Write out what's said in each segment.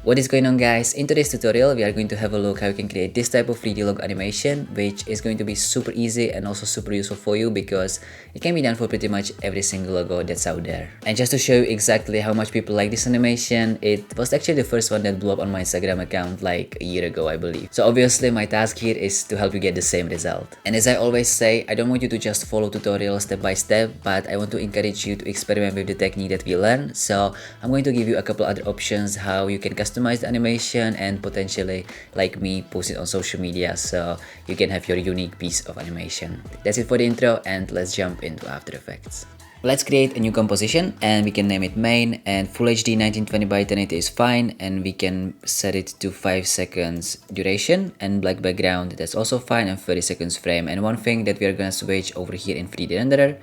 What is going on, guys? In today's tutorial, we are going to have a look how you can create this type of 3D logo animation, which is going to be super easy and also super useful for you because it can be done for pretty much every single logo that's out there. And just to show you exactly how much people like this animation, it was actually the first one that blew up on my Instagram account like a year ago, I believe. So obviously my task here is to help you get the same result. And as I always say, I don't want you to just follow tutorials step by step, but I want to encourage you to experiment with the technique that we learn. So I'm going to give you a couple other options how you can customize the animation and potentially, like me, post it on social media so you can have your unique piece of animation. That's it for the intro, and let's jump into After Effects. Let's create a new composition and we can name it main, and Full HD 1920 by 1080 is fine, and we can set it to 5 seconds duration and black background, that's also fine, and 30 seconds frame. And one thing that we are gonna switch over here in 3D renderer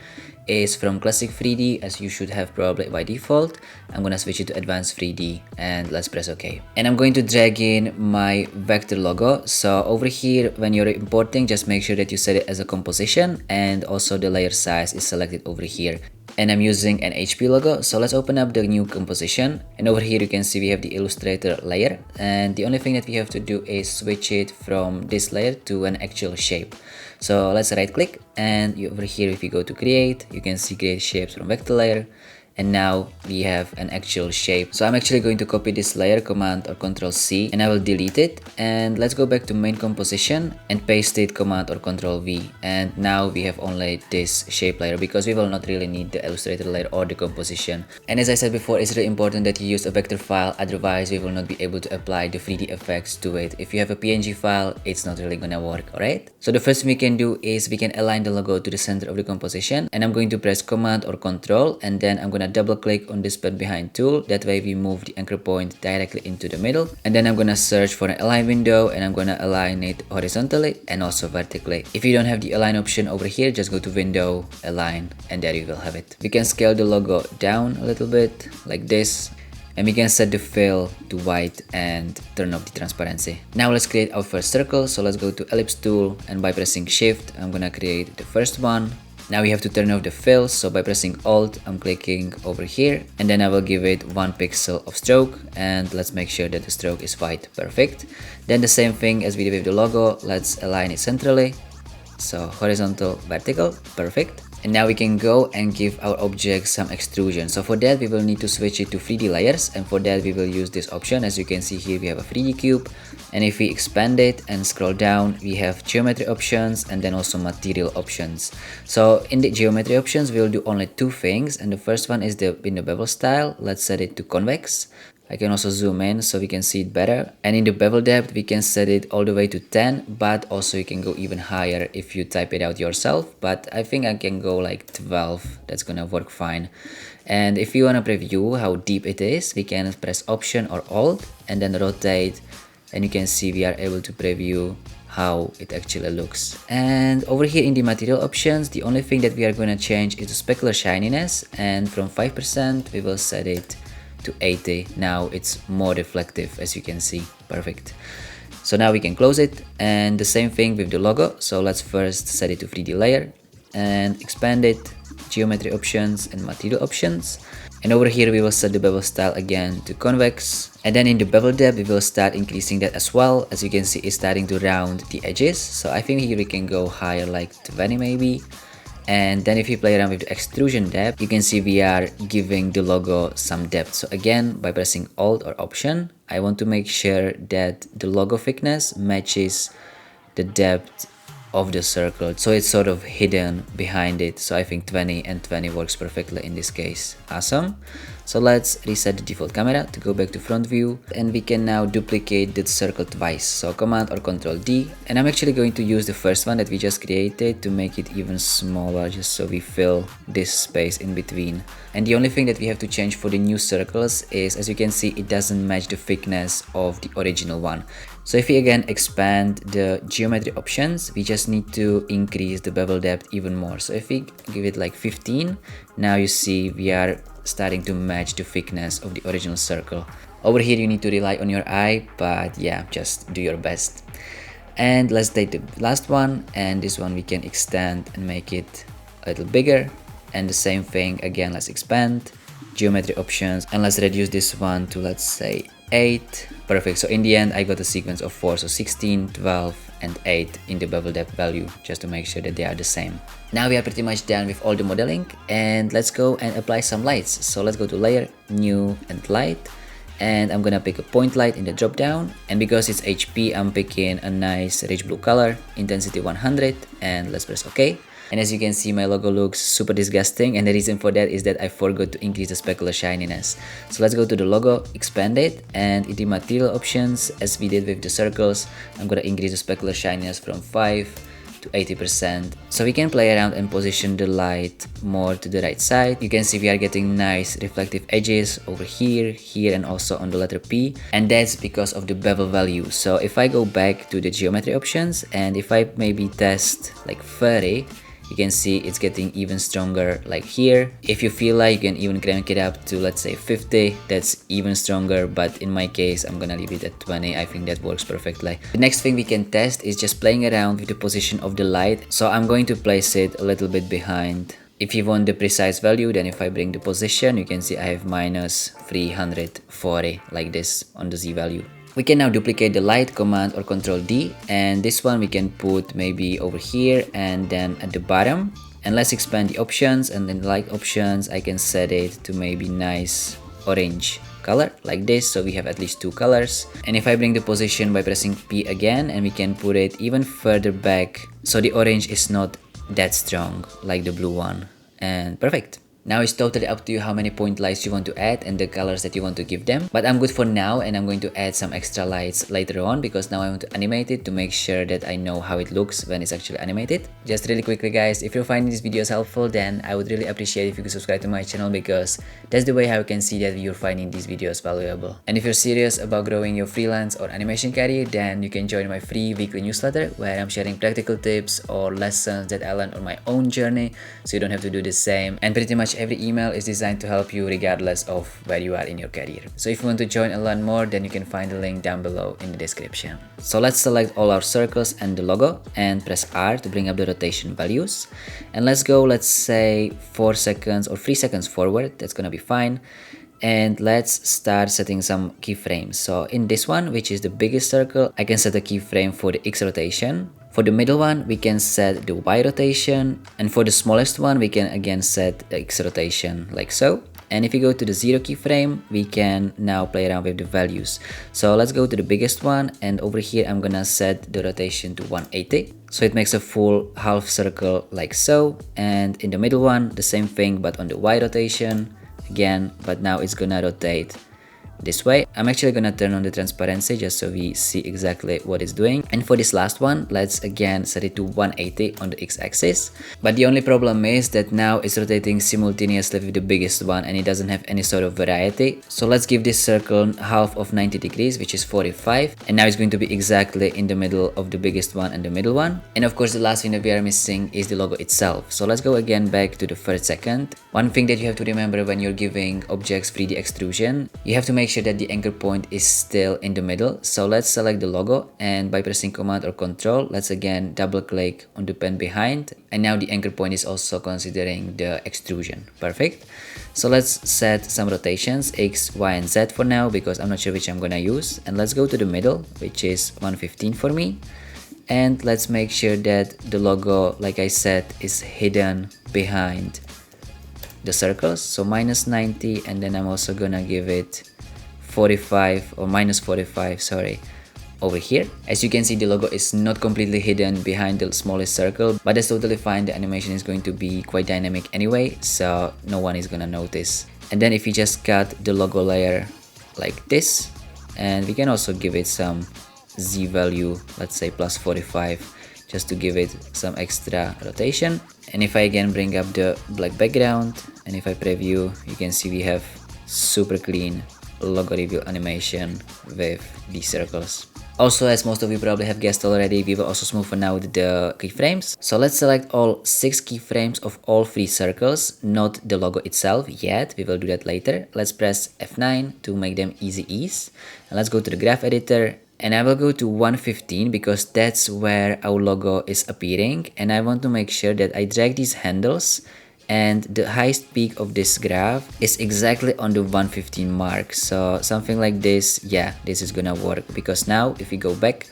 is from classic 3D, as you should have probably by default. I'm gonna switch it to advanced 3D and let's press OK. And I'm going to drag in my vector logo. So over here, when you're importing, just make sure that you set it as a composition, and also the layer size is selected over here. And I'm using an HP logo, so let's open up the new composition, and over here you can see we have the Illustrator layer, and the only thing that we have to do is switch it from this layer to an actual shape. So let's right click, and over here if you go to create, you can see create shapes from vector layer, and now we have an actual shape. So I'm actually going to copy this layer, Command or Control C, and I will delete it. And let's go back to main composition and paste it, Command or Control V. And now we have only this shape layer because we will not really need the Illustrator layer or the composition. And as I said before, it's really important that you use a vector file, otherwise we will not be able to apply the 3D effects to it. If you have a PNG file, it's not really gonna work, alright? So the first thing we can do is we can align the logo to the center of the composition, and I'm going to press Command or Control, and then I'm gonna double click on this pad behind tool. That way we move the anchor point directly into the middle, and then I'm gonna search for an align window, and I'm gonna align it horizontally and also vertically. If you don't have the align option over here, just go to window, align, and there you will have it. We can scale the logo down a little bit like this, and we can set the fill to white and turn off the transparency. Now let's create our first circle. So let's go to ellipse tool, and by pressing shift I'm gonna create the first one. Now we have to turn off the fill, so by pressing Alt, I'm clicking over here, and then I will give it 1 pixel of stroke, and let's make sure that the stroke is white. Perfect. Then the same thing as we did with the logo, let's align it centrally, so horizontal, vertical, perfect. And now we can go and give our object some extrusion. So for that we will need to switch it to 3D layers, and for that we will use this option. As you can see here, we have a 3D cube, and if we expand it and scroll down, we have geometry options and then also material options. So in the geometry options we will do only two things, and the first one is the bevel style. Let's set it to convex. I can also zoom in so we can see it better. And in the bevel depth, we can set it all the way to 10, but also you can go even higher if you type it out yourself. But I think I can go like 12, that's gonna work fine. And if you wanna preview how deep it is, we can press Option or Alt and then rotate, and you can see we are able to preview how it actually looks. And over here in the material options, the only thing that we are gonna change is the specular shininess, and from 5% we will set it to 80. Now it's more reflective, as you can see. Perfect. So now we can close it, and the same thing with the logo. So let's first set it to 3D layer and expand it, geometry options and material options, and over here we will set the bevel style again to convex, and then in the bevel depth we will start increasing that as well. As you can see, it's starting to round the edges, so I think here we can go higher, like 20 maybe. And then if you play around with the extrusion depth, you can see we are giving the logo some depth. So again, by pressing Alt or Option, I want to make sure that the logo thickness matches the depth of the circle, so it's sort of hidden behind it. So I think 20 and 20 works perfectly in this case. Awesome. So let's reset the default camera to go back to front view, and we can now duplicate the circle twice. So Command or Control D, and I'm actually going to use the first one that we just created to make it even smaller, just so we fill this space in between. And the only thing that we have to change for the new circles is, as you can see, it doesn't match the thickness of the original one. So if we again expand the geometry options, we just need to increase the bevel depth even more. So if we give it like 15, now you see we are starting to match the thickness of the original circle. Over here you need to rely on your eye, but yeah, just do your best. And let's take the last one, and this one we can extend and make it a little bigger. And the same thing again, let's expand geometry options, and let's reduce this one to, let's say, 8. Perfect. So in the end, I got a sequence of 4. So 16, 12, and 8 in the bevel depth value, just to make sure that they are the same. Now we are pretty much done with all the modeling, and let's go and apply some lights. So let's go to Layer, New, and Light. And I'm gonna pick a point light in the drop down, and because it's HP, I'm picking a nice rich blue color, intensity 100, and let's press OK. And as you can see, my logo looks super disgusting, and the reason for that is that I forgot to increase the specular shininess. So let's go to the logo, expand it, and in the material options, as we did with the circles, I'm gonna increase the specular shininess from 5 to 80%. So we can play around and position the light more to the right side. You can see we are getting nice reflective edges over here, here, and also on the letter P, and that's because of the bevel value. So if I go back to the geometry options, and if I maybe test like 30, you can see it's getting even stronger like here. If you feel like, you can even crank it up to, let's say, 50. That's even stronger, but in my case, I'm gonna leave it at 20. I think that works perfectly. The next thing we can test is just playing around with the position of the light. So I'm going to place it a little bit behind. If you want the precise value, then if I bring the position, you can see I have minus 340 like this on the Z value. We can now duplicate the light, Command or Control D, and this one we can put maybe over here and then at the bottom. And let's expand the options, and in the light options I can set it to maybe nice orange color like this, so we have at least 2 colors. And if I bring the position by pressing P again, and we can put it even further back, so the orange is not that strong like the blue one, and perfect. Now it's totally up to you how many point lights you want to add and the colors that you want to give them. But I'm good for now, and I'm going to add some extra lights later on, because now I want to animate it to make sure that I know how it looks when it's actually animated. Just really quickly guys, if you're finding these videos helpful, then I would really appreciate if you could subscribe to my channel, because that's the way how you can see that you're finding these videos valuable. And if you're serious about growing your freelance or animation career, then you can join my free weekly newsletter, where I'm sharing practical tips or lessons that I learned on my own journey, so you don't have to do the same. And pretty much every email is designed to help you regardless of where you are in your career. So if you want to join and learn more, then you can find the link down below in the description. So let's select all our circles and the logo, and press R to bring up the rotation values. And let's go, let's say 4 seconds or 3 seconds forward. That's gonna be fine. And let's start setting some keyframes. So in this one, which is the biggest circle, I can set a keyframe for the X rotation. For the middle one, we can set the Y rotation, and for the smallest one, we can again set the X rotation like so. And if you go to the 0 keyframe, we can now play around with the values. So let's go to the biggest one, and over here I'm gonna set the rotation to 180. So it makes a full half circle like so. And in the middle one, the same thing, but on the Y rotation again, but now it's gonna rotate this way. I'm actually gonna turn on the transparency just so we see exactly what it's doing. And for this last one, let's again set it to 180 on the x-axis. But the only problem is that now it's rotating simultaneously with the biggest one, and it doesn't have any sort of variety. So let's give this circle half of 90 degrees, which is 45. And now it's going to be exactly in the middle of the biggest one and the middle one. And of course, the last thing that we are missing is the logo itself. So let's go again back to the first second. One thing that you have to remember when you're giving objects 3D extrusion, you have to make sure that the anchor point is still in the middle. So let's select the logo, and by pressing Command or Control, let's again double click on the pen behind, and now the anchor point is also considering the extrusion. Perfect. So let's set some rotations, X, Y, and Z for now, because I'm not sure which I'm gonna use. And let's go to the middle, which is 115 for me. And let's make sure that the logo, like I said, is hidden behind the circles. So minus 90, and then I'm also gonna give it 45 or minus 45, sorry, over here. As you can see, the logo is not completely hidden behind the smallest circle, but that's totally fine. The animation is going to be quite dynamic anyway, so no one is gonna notice. And then if you just cut the logo layer like this, and we can also give it some Z value, let's say plus 45, just to give it some extra rotation. And if I again bring up the black background, and if I preview, you can see we have super clean logo reveal animation with these circles. Also, as most of you probably have guessed already, we will also smoothen out the keyframes. So let's select all 6 keyframes of all 3 circles, not the logo itself yet. We will do that later. Let's press F9 to make them easy ease. And let's go to the graph editor. And I will go to 115 because that's where our logo is appearing. And I want to make sure that I drag these handles and the highest peak of this graph is exactly on the 115 mark. So something like this, yeah, this is gonna work, because now if we go back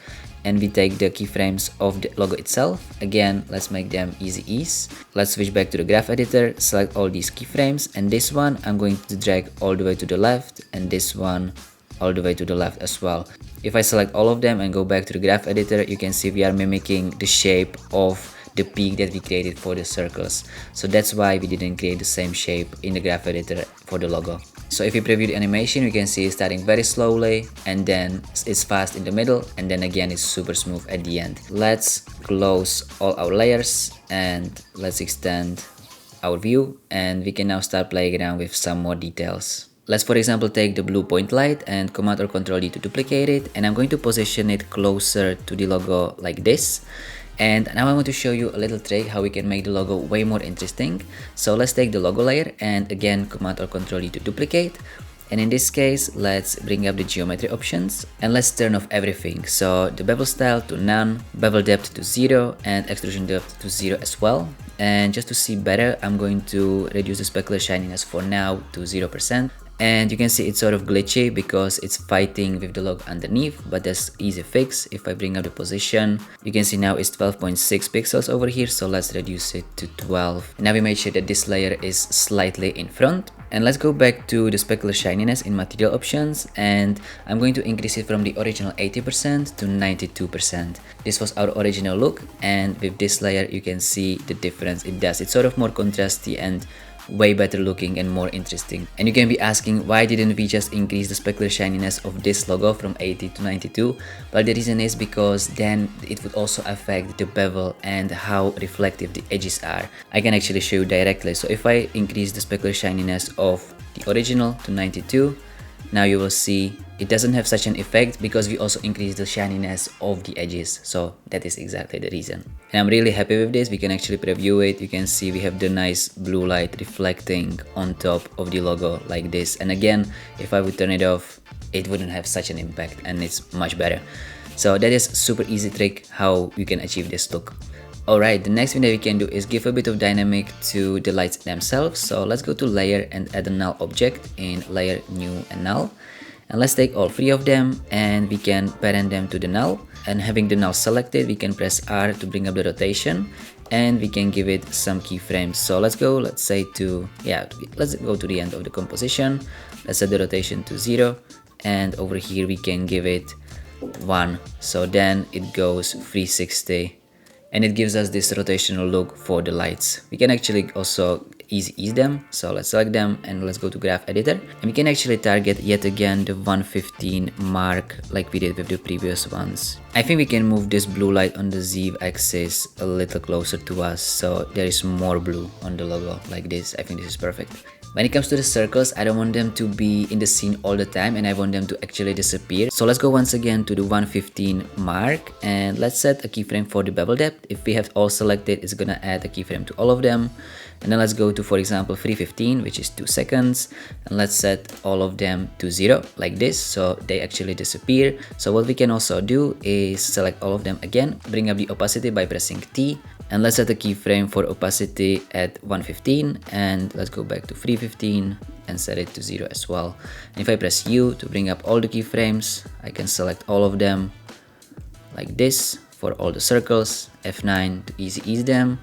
and we take the keyframes of the logo itself, again, let's make them easy ease. Let's switch back to the graph editor, select all these keyframes, and this one I'm going to drag all the way to the left, and this one all the way to the left as well. If I select all of them and go back to the graph editor, you can see we are mimicking the shape of the peak that we created for the circles. So that's why we didn't create the same shape in the graph editor for the logo. So if we preview the animation, you can see it's starting very slowly, and then it's fast in the middle, and then again it's super smooth at the end. Let's close all our layers and let's extend our view, and we can now start playing around with some more details. Let's for example take the blue point light and Command or Control D to duplicate it, and I'm going to position it closer to the logo like this. And now I want to show you a little trick how we can make the logo way more interesting. So let's take the logo layer and again Command or Control D to duplicate. And in this case, let's bring up the geometry options and let's turn off everything. So the bevel style to none, bevel depth to 0, and extrusion depth to 0 as well. And just to see better, I'm going to reduce the specular shininess for now to 0%. And you can see it's sort of glitchy because it's fighting with the logo underneath, but that's easy fix. If I bring up the position, you can see now it's 12.6 pixels over here, so let's reduce it to 12. Now we made sure that this layer is slightly in front. And let's go back to the specular shininess in material options, and I'm going to increase it from the original 80% to 92%. This was our original look, and with this layer you can see the difference it does. It's sort of more contrasty and way better looking and more interesting. And you can be asking, why didn't we just increase the specular shininess of this logo from 80 to 92? Well, the reason is because then it would also affect the bevel and how reflective the edges are. I can actually show you directly. So if I increase the specular shininess of the original to 92, now you will see it doesn't have such an effect because we also increase the shininess of the edges. So that is exactly the reason. And I'm really happy with this. We can actually preview it. You can see we have the nice blue light reflecting on top of the logo like this. And again, if I would turn it off, it wouldn't have such an impact and it's much better. So that is super easy trick how you can achieve this look. Alright, the next thing that we can do is give a bit of dynamic to the lights themselves. So let's go to layer and add a null object in layer, new and null. And let's take all three of them and we can parent them to the null. And having the null selected, we can press R to bring up the rotation and we can give it some keyframes. So let's go, let's say to, let's go to the end of the composition. Let's set the rotation to 0 and over here we can give it 1. So then it goes 360. And it gives us this rotational look for the lights. We can actually also easy ease them. So let's select them and let's go to graph editor. And we can actually target yet again the 115 mark like we did with the previous ones. I think we can move this blue light on the Z axis a little closer to us, so there is more blue on the logo like this. I think this is perfect. When it comes to the circles, I don't want them to be in the scene all the time and I want them to actually disappear. So let's go once again to the 115 mark and let's set a keyframe for the bevel depth. If we have all selected, it's gonna add a keyframe to all of them. And then let's go to, for example, 315, which is 2 seconds. And let's set all of them to 0 like this, so they actually disappear. So what we can also do is select all of them again, bring up the opacity by pressing T. And let's set a keyframe for opacity at 115 and let's go back to 315 and set it to 0 as well. And if I press U to bring up all the keyframes, I can select all of them like this for all the circles, F9 to easy ease them.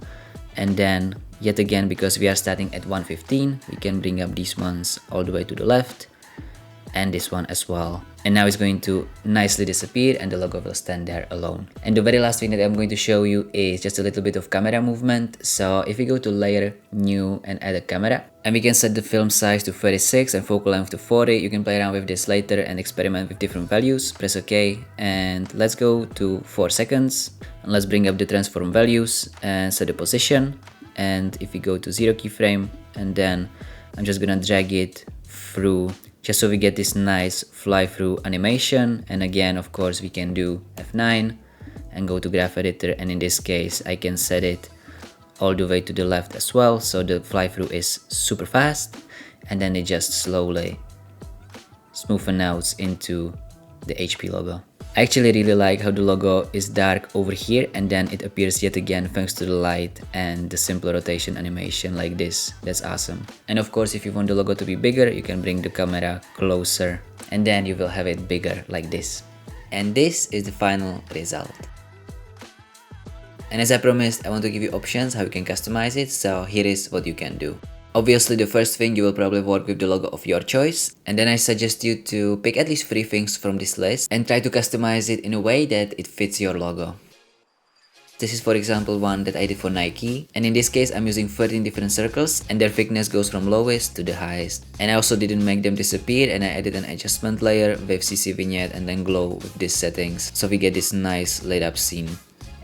And then yet again, because we are starting at 115, we can bring up these ones all the way to the left and this one as well. And now it's going to nicely disappear and the logo will stand there alone. And the very last thing that I'm going to show you is just a little bit of camera movement. So if we go to layer, new and add a camera, and we can set the film size to 36 and focal length to 40. You can play around with this later and experiment with different values. Press OK and let's go to 4 seconds. And let's bring up the transform values and set the position. And if we go to 0 keyframe, and then I'm just gonna drag it through just so we get this nice fly through animation. And again, of course, we can do F9 and go to graph editor, and in this case I can set it all the way to the left as well, so the fly through is super fast, and then it just slowly smoothen out into the HP logo. I actually really like how the logo is dark over here and then it appears yet again thanks to the light and the simple rotation animation like this. That's awesome. And of course, if you want the logo to be bigger, you can bring the camera closer and then you will have it bigger like this. And this is the final result. And as I promised, I want to give you options how you can customize it, so here is what you can do. Obviously, the first thing, you will probably work with the logo of your choice, and then I suggest you to pick at least 3 things from this list and try to customize it in a way that it fits your logo. This is for example one that I did for Nike, and in this case I'm using 13 different circles and their thickness goes from lowest to the highest. And I also didn't make them disappear, and I added an adjustment layer with CC vignette and then glow with these settings, so we get this nice lit up scene.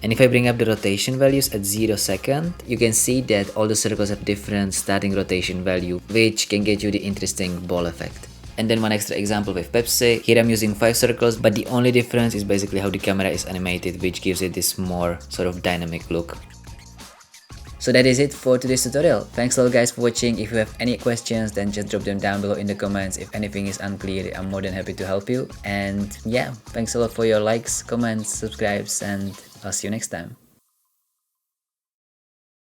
And if I bring up the rotation values at 0 second, you can see that all the circles have different starting rotation value, which can get you the interesting ball effect. And then one extra example with Pepsi. Here I'm using 5 circles, but the only difference is basically how the camera is animated, which gives it this more sort of dynamic look. So that is it for today's tutorial. Thanks a lot guys for watching. If you have any questions, then just drop them down below in the comments. If anything is unclear, I'm more than happy to help you. And yeah, thanks a lot for your likes, comments, subscribes, and I'll see you next time.